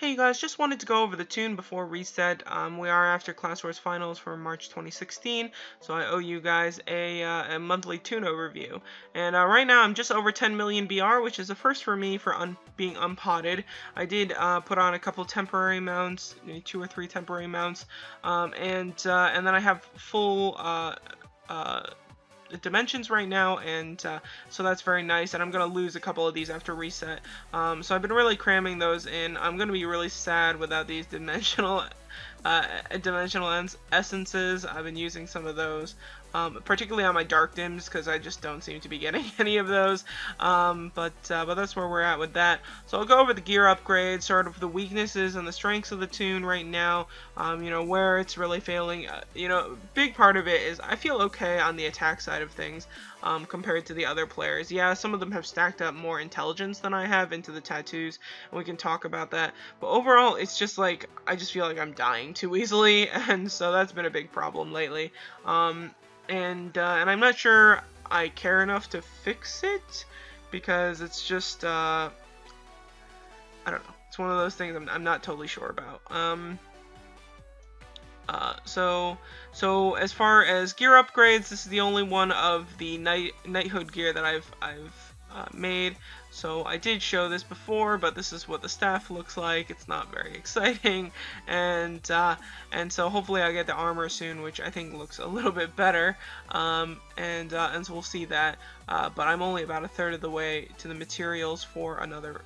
Hey guys, just wanted to go over the tune before reset. We are after Class Wars Finals for March 2016, so I owe you guys a monthly tune overview. And right now I'm just over 10 million BR, which is a first for me for being unpotted. I did put on a couple temporary mounts, maybe 2 or 3 temporary mounts, and then I have full dimensions right now, and so that's very nice, and I'm gonna lose a couple of these after reset, so I've been really cramming those in. I'm gonna be really sad without these dimensional essences. I've been using some of those, particularly on my dark dims, because I just don't seem to be getting any of those, but that's where we're at with that. So I'll go over the gear upgrades, sort of the weaknesses and the strengths of the tune right now, you know, where it's really failing. You know, big part of it is I feel okay on the attack side of things, compared to the other players. Yeah, some of them have stacked up more intelligence than I have into the tattoos, and we can talk about that, but overall it's just like I just feel like I'm dying too easily, and so that's been a big problem lately, and I'm not sure I care enough to fix it, because it's just I don't know, it's one of those things I'm not totally sure about. So as far as gear upgrades, this is the only one of the knighthood gear that I've made. So I did show this before, but this is what the staff looks like. It's not very exciting, and so hopefully I'll get the armor soon, which I think looks a little bit better, and so we'll see that. But I'm only about a third of the way to the materials for another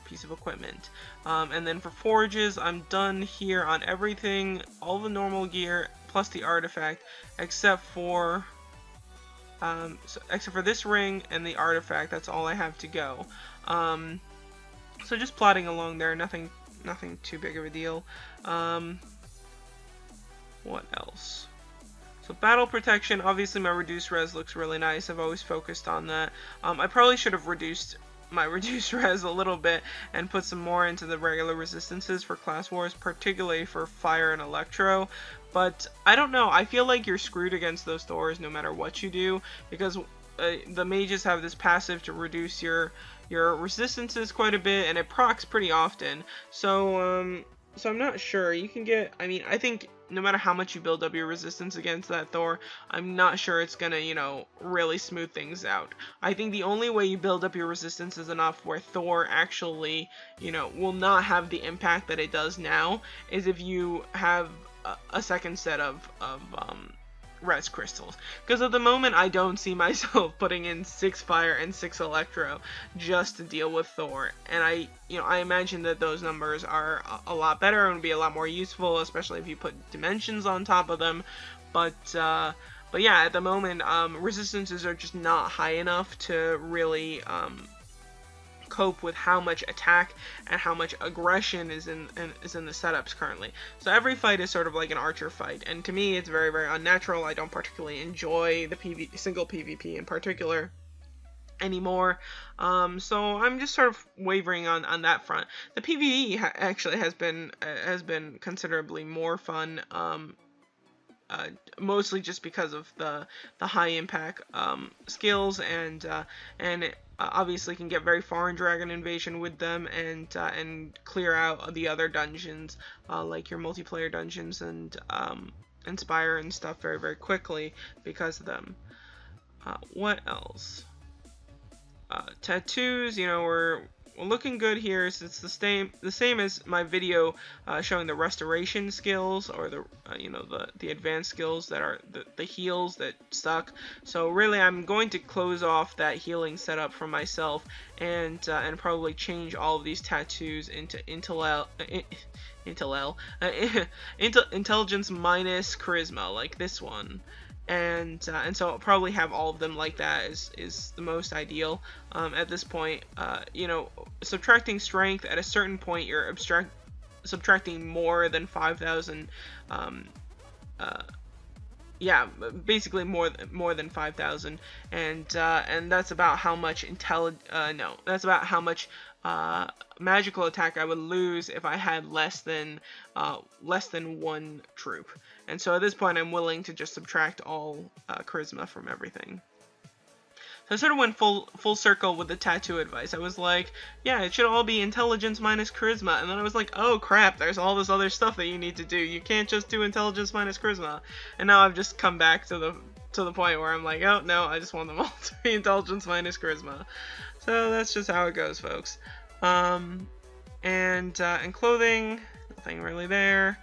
piece of equipment, and then for forges, I'm done here on everything, all the normal gear plus the artifact, except for this ring and the artifact. That's all I have to go. So just plodding along there, nothing too big of a deal. What else? So battle protection, obviously my reduced res looks really nice. I've always focused on that. I probably should have reduced my reduced res a little bit and put some more into the regular resistances for class wars, particularly for fire and electro, but I don't know, I feel like you're screwed against those Thors no matter what you do, because the mages have this passive to reduce your resistances quite a bit, and it procs pretty often, so I'm not sure. You can get, I mean, I think no matter how much you build up your resistance against that Thor, I'm not sure it's gonna, you know, really smooth things out. I think the only way you build up your resistance is enough where Thor actually, you know, will not have the impact that it does now, is if you have a second set of res crystals, because at the moment I don't see myself putting in 6 fire and 6 electro just to deal with Thor, and I imagine that those numbers are a lot better and would be a lot more useful, especially if you put dimensions on top of them, but yeah, at the moment resistances are just not high enough to really cope with how much attack and how much aggression is in the setups currently. So every fight is sort of like an archer fight, and to me it's very, very unnatural. I don't particularly enjoy the single PvP in particular anymore, so I'm just sort of wavering on that front. The PvE actually has been considerably more fun, mostly just because of the high impact skills, and it obviously can get very far in Dragon Invasion with them, and clear out the other dungeons, like your multiplayer dungeons and Inspire and stuff, very, very quickly because of them. What else? Tattoos, you know, we're looking good here. So it's the same as my video showing the restoration skills, or the the advanced skills that are the heals that suck. So really I'm going to close off that healing setup for myself, and probably change all of these tattoos into intelligence minus charisma, like this one. And so I'll probably have all of them like that is the most ideal at this point. You know, subtracting strength at a certain point, you're subtracting more than 5,000. Yeah, basically more than 5,000, and that's about how much that's about how much magical attack I would lose if I had less than 1 troop. And so at this point I'm willing to just subtract all charisma from everything. So I sort of went full circle with the tattoo advice. I was like, yeah, it should all be intelligence minus charisma. And then I was like, oh crap, there's all this other stuff that you need to do. You can't just do intelligence minus charisma. And now I've just come back to the point where I'm like, oh no, I just want them all to be intelligence minus charisma. So that's just how it goes, folks. And in clothing, nothing really there.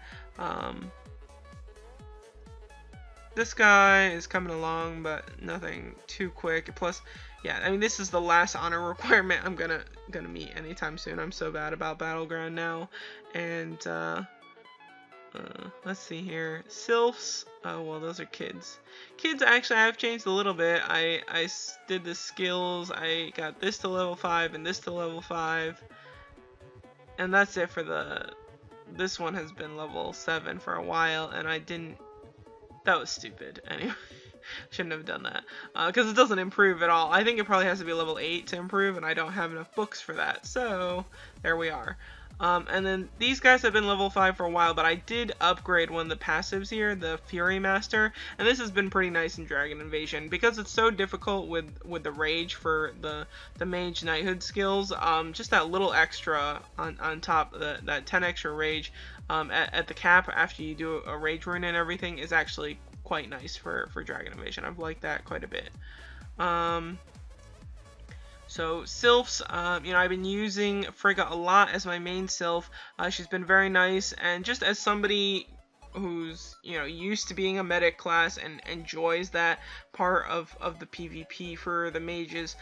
This guy is coming along, but nothing too quick. Plus, yeah, I mean, this is the last honor requirement I'm gonna meet anytime soon. I'm so bad about Battleground now. And let's see here, sylphs. Oh well, those are kids. Kids, actually, I've changed a little bit. I did the skills. I got this to level 5 and this to level 5, and that's it for the. This one has been level 7 for a while, and I didn't. That was stupid. Anyway, shouldn't have done that because it doesn't improve at all. I think it probably has to be level 8 to improve, and I don't have enough books for that. So there we are. And then these guys have been level 5 for a while, but I did upgrade one of the passives here, the Fury Master, and this has been pretty nice in Dragon Invasion because it's so difficult with the rage for the Mage Knighthood skills. Just that little extra on top, that 10 extra rage at the cap after you do a rage rune and everything is actually quite nice for Dragon Invasion. I've liked that quite a bit. So sylphs, you know, I've been using Frigga a lot as my main sylph. She's been very nice, and just as somebody who's, you know, used to being a medic class and enjoys that part of the PvP for the mages,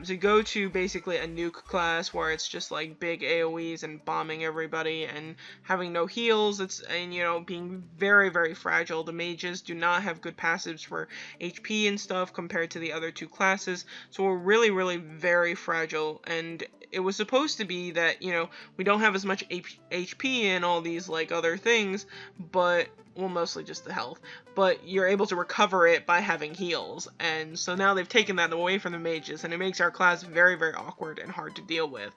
to go to basically a nuke class where it's just like big AoEs and bombing everybody and having no heals, and you know, being very, very fragile. The mages do not have good passives for HP and stuff compared to the other two classes, so we're really, really very fragile. And it was supposed to be that, you know, we don't have as much HP and all these like other things, but well, mostly just the health, but you're able to recover it by having heals, and so now they've taken that away from the mages, and it makes our class very, very awkward and hard to deal with.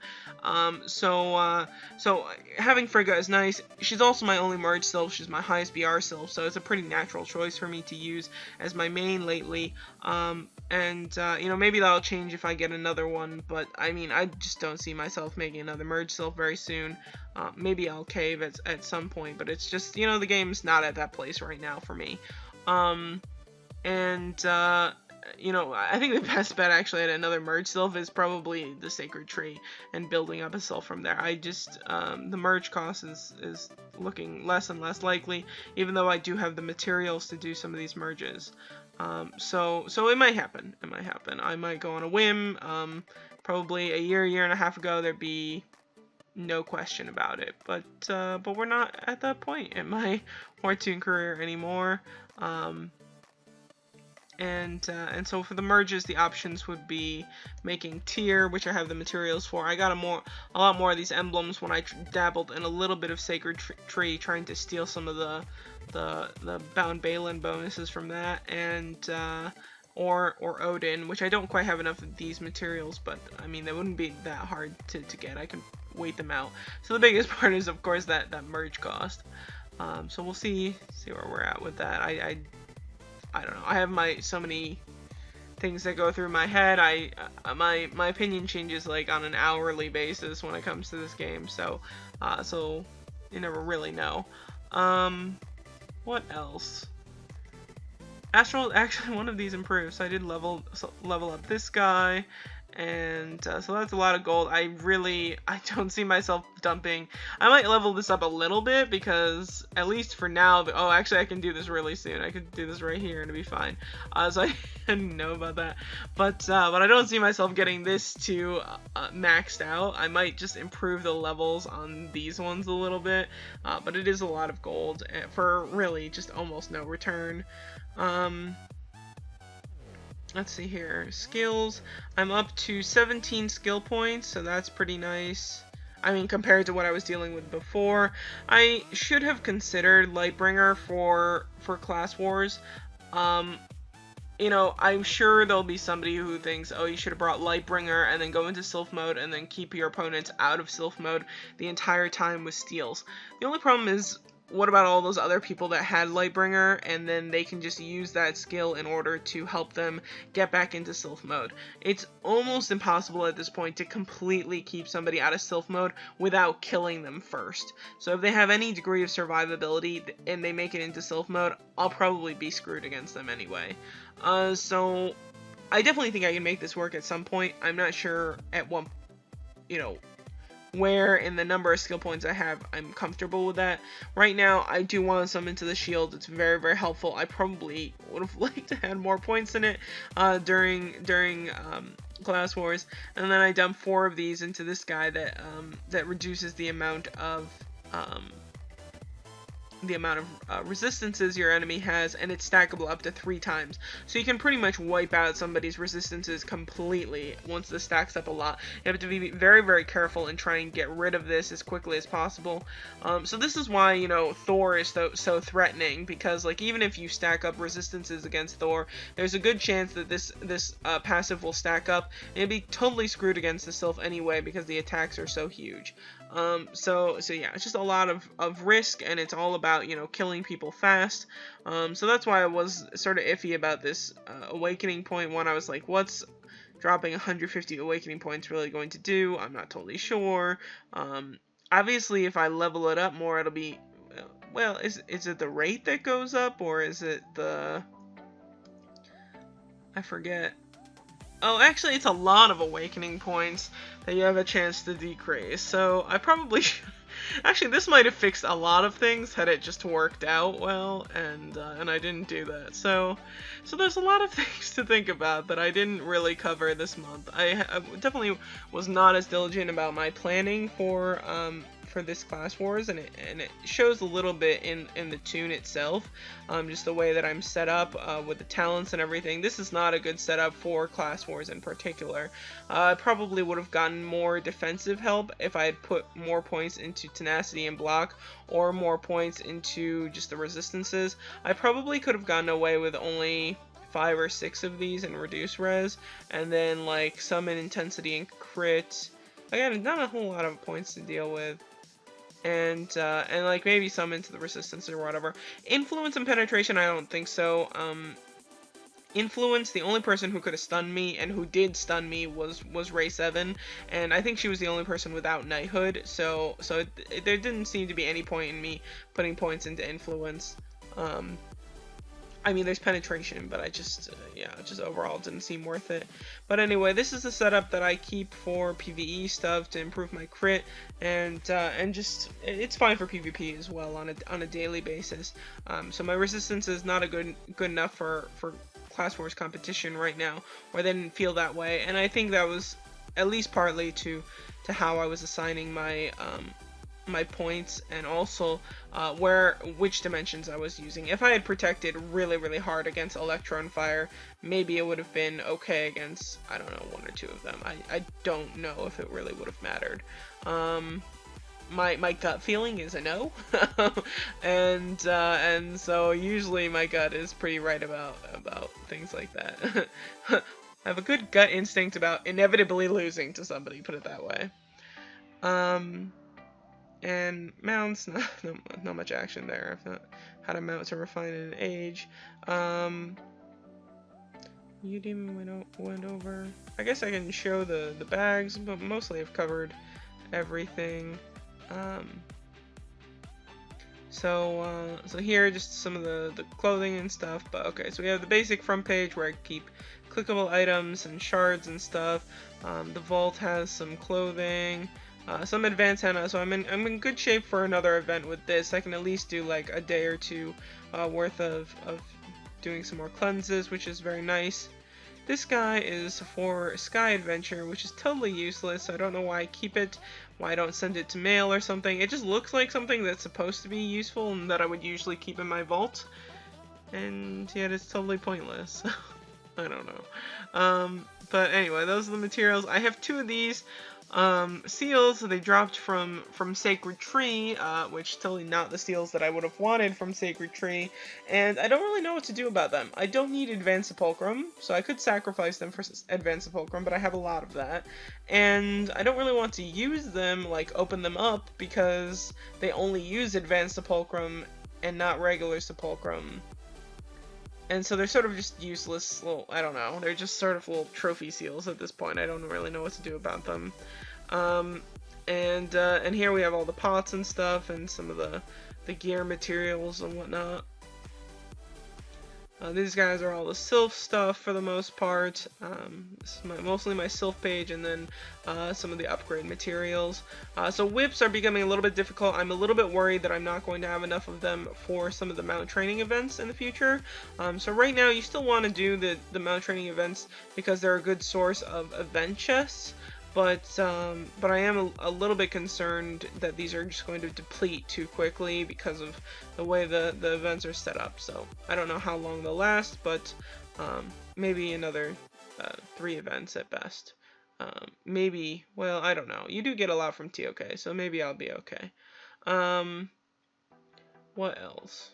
So having Frigga is nice. She's also my only merge sylph. She's my highest BR sylph, so it's a pretty natural choice for me to use as my main lately. You know, maybe that'll change if I get another one, but I mean, I just don't see myself making another merge sylph very soon. Maybe I'll cave at some point, but it's just, you know, the game's not at that place right now for me. You know, I think the best bet actually at another merge sylph is probably the Sacred Tree and building up a sylph from there. I just, the merge cost is looking less and less likely, even though I do have the materials to do some of these merges. So it might happen. It might happen. I might go on a whim. Probably a year and a half ago, there'd be no question about it. But we're not at that point in my Wartune career anymore. And so for the merges, the options would be making tier, which I have the materials for. I got a lot more of these emblems when I dabbled in a little bit of Sacred Tree, trying to steal some of the Bound Balin bonuses from that, and or Odin, which I don't quite have enough of these materials, but I mean, they wouldn't be that hard to get. I can wait them out. So the biggest part is, of course, that merge cost. So we'll see where we're at with that. I don't know. I have so many things that go through my head. My opinion changes like on an hourly basis when it comes to this game. So you never really know. What else? Astral, actually, one of these improved, so I did level up this guy, and so that's a lot of gold. I don't see myself dumping. I might level this up a little bit, because at least for now, oh, actually I can do this really soon. I could do this right here and it'll be fine. So I didn't know about that, but I don't see myself getting this to maxed out. I might just improve the levels on these ones a little bit, but it is a lot of gold for really just almost no return. Let's see here, skills. I'm up to 17 skill points, so that's pretty nice. I mean, compared to what I was dealing with before. I should have considered Lightbringer for Class Wars. You know, I'm sure there'll be somebody who thinks, oh, you should have brought Lightbringer and then go into Sylph mode and then keep your opponents out of Sylph mode the entire time with steals. The only problem is, what about all those other people that had Lightbringer, and then they can just use that skill in order to help them get back into Sylph mode? It's almost impossible at this point to completely keep somebody out of Sylph mode without killing them first. So if they have any degree of survivability and they make it into Sylph mode, I'll probably be screwed against them anyway. So I definitely think I can make this work at some point. I'm not sure at what, where in the number of skill points I have I'm comfortable with that. Right now, I do want to summon to the shield. It's very, very helpful. I probably would have liked to add more points in it during Class Wars. And then I dump 4 of these into this guy that reduces the amount of resistances your enemy has, and it's stackable up to 3 times. So you can pretty much wipe out somebody's resistances completely once this stacks up a lot. You have to be very, very careful and try and get rid of this as quickly as possible. So this is why, Thor is so threatening, because like even if you stack up resistances against Thor, there's a good chance that this passive will stack up and you'll be totally screwed against the Sylph anyway because the attacks are so huge. So yeah, it's just a lot of risk, and it's all about, killing people fast. So that's why I was sort of iffy about this awakening point one. I was like, what's dropping 150 awakening points really going to do? I'm not totally sure. Obviously, if I level it up more, it'll be, well, is it the rate that goes up, or is it the, I forget. Oh, actually, it's a lot of awakening points that you have a chance to decrease. So I probably should. Actually, this might have fixed a lot of things had it just worked out well, and I didn't do that. So there's a lot of things to think about that I didn't really cover this month. I definitely was not as diligent about my planning for this Class Wars, and it shows a little bit in the tune itself, just the way that I'm set up with the talents and everything. This is not a good setup for Class Wars in particular. I probably would have gotten more defensive help if I had put more points into tenacity and block, or more points into just the resistances. I probably could have gotten away with only 5 or 6 of these in reduce res, and then like some in intensity and crit. Again, not a whole lot of points to deal with. And like maybe some into the resistance or whatever. Influence and penetration, I don't think so. Influence, the only person who could have stunned me and who did stun me was Ray 7, and I think she was the only person without knighthood. So there didn't seem to be any point in me putting points into influence. I mean, there's penetration, but I just, just overall didn't seem worth it. But anyway, this is the setup that I keep for PvE stuff to improve my crit, and just, it's fine for PvP as well on a daily basis. So my resistance is not a good enough for Class Wars competition right now, or they didn't feel that way, and I think that was at least partly to how I was assigning my my points, and also which dimensions I was using. If I had protected really, really hard against Electron Fire, maybe it would have been okay against, I don't know, 1 or 2 of them. I don't know if it really would have mattered. My gut feeling is a no, and so usually my gut is pretty right about things like that. I have a good gut instinct about inevitably losing to somebody, put it that way. And mounts, not much action there. I've not had a mount to refine in an age. You demon went over. I guess I can show the bags, but mostly I've covered everything. So here just some of the clothing and stuff. But okay, so we have the basic front page where I keep clickable items and shards and stuff. The vault has some clothing. Some advanced henna, so I'm in good shape for another event with this. I can at least do like a day or 2 worth of doing some more cleanses, which is very nice. This guy is for Sky Adventure, which is totally useless, so I don't know why I keep it, why I don't send it to mail or something. It just looks like something that's supposed to be useful and that I would usually keep in my vault, and yet it's totally pointless. I don't know. But anyway, those are the materials. I have 2 of these. seals. They dropped from Sacred Tree, which totally not the seals that I would have wanted from Sacred Tree, and I don't really know what to do about them. I don't need Advanced Sepulchrum, so I could sacrifice them for Advanced Sepulchrum, but I have a lot of that, and I don't really want to use them, like open them up, because they only use Advanced Sepulchrum and not regular Sepulchrum. And so they're sort of just useless little, I don't know, they're just sort of little trophy seals at this point. I don't really know what to do about them. And here we have all the pots and stuff and some of the gear materials and whatnot. These guys are all the Sylph stuff for the most part. This is mostly my Sylph page, and then some of the upgrade materials. So whips are becoming a little bit difficult. I'm a little bit worried that I'm not going to have enough of them for some of the mount training events in the future. So right now you still want to do the mount training events because they're a good source of event chests. But I am a little bit concerned that these are just going to deplete too quickly because of the way the events are set up. So I don't know how long they'll last, but maybe another 3 events at best. Maybe, well, I don't know. You do get a lot from TOK, so maybe I'll be okay. What else?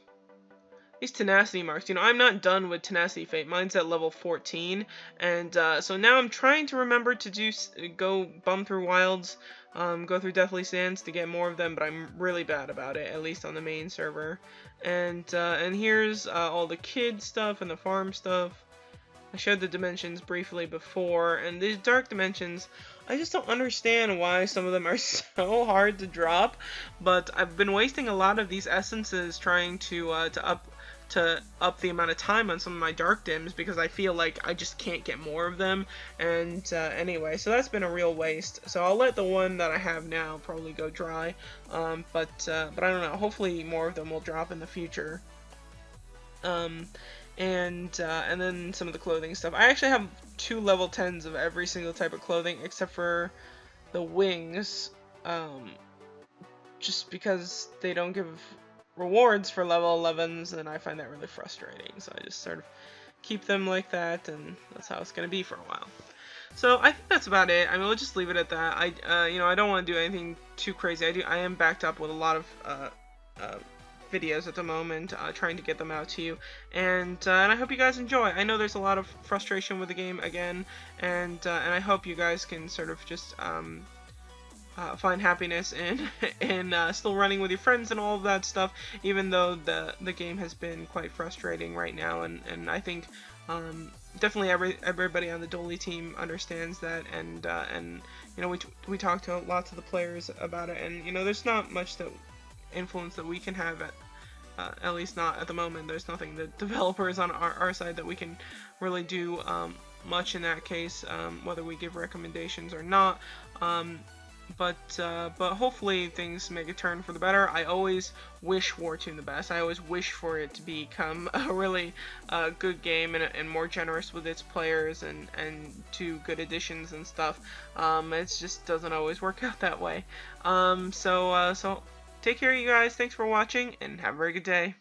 These tenacity marks, you know, I'm not done with tenacity fate. Mine's at level 14, and so now I'm trying to remember to go bum through wilds, go through deathly sands to get more of them, but I'm really bad about it, at least on the main server. And here's all the kid stuff and the farm stuff. I showed the dimensions briefly before, and these dark dimensions, I just don't understand why some of them are so hard to drop, but I've been wasting a lot of these essences trying to up the amount of time on some of my dark dims because I feel like I just can't get more of them. And anyway, so that's been a real waste. So I'll let the one that I have now probably go dry, but I don't know. Hopefully more of them will drop in the future. And then some of the clothing stuff. I actually have 2 level 10s of every single type of clothing except for the wings, just because they don't give rewards for level 11s, and I find that really frustrating. So I just sort of keep them like that, and that's how it's going to be for a while. So I think that's about it. I mean, we'll just leave it at that. I don't want to do anything too crazy. I am backed up with a lot of videos at the moment, trying to get them out to you, and I hope you guys enjoy. I know there's a lot of frustration with the game again, and I hope you guys can sort of just find happiness in still running with your friends and all of that stuff, even though the game has been quite frustrating right now, and I think definitely everybody on the Dolly team understands that, and you know, we talked to lots of the players about it, and you know, there's not much influence that we can have at least not at the moment. There's nothing, the developers on our side, that we can really do much in that case, whether we give recommendations or not. But hopefully things make a turn for the better. I always wish Wartune the best. I always wish for it to become a really good game and more generous with its players and do good additions and stuff. It just doesn't always work out that way. So take care, you guys. Thanks for watching, and have a very good day.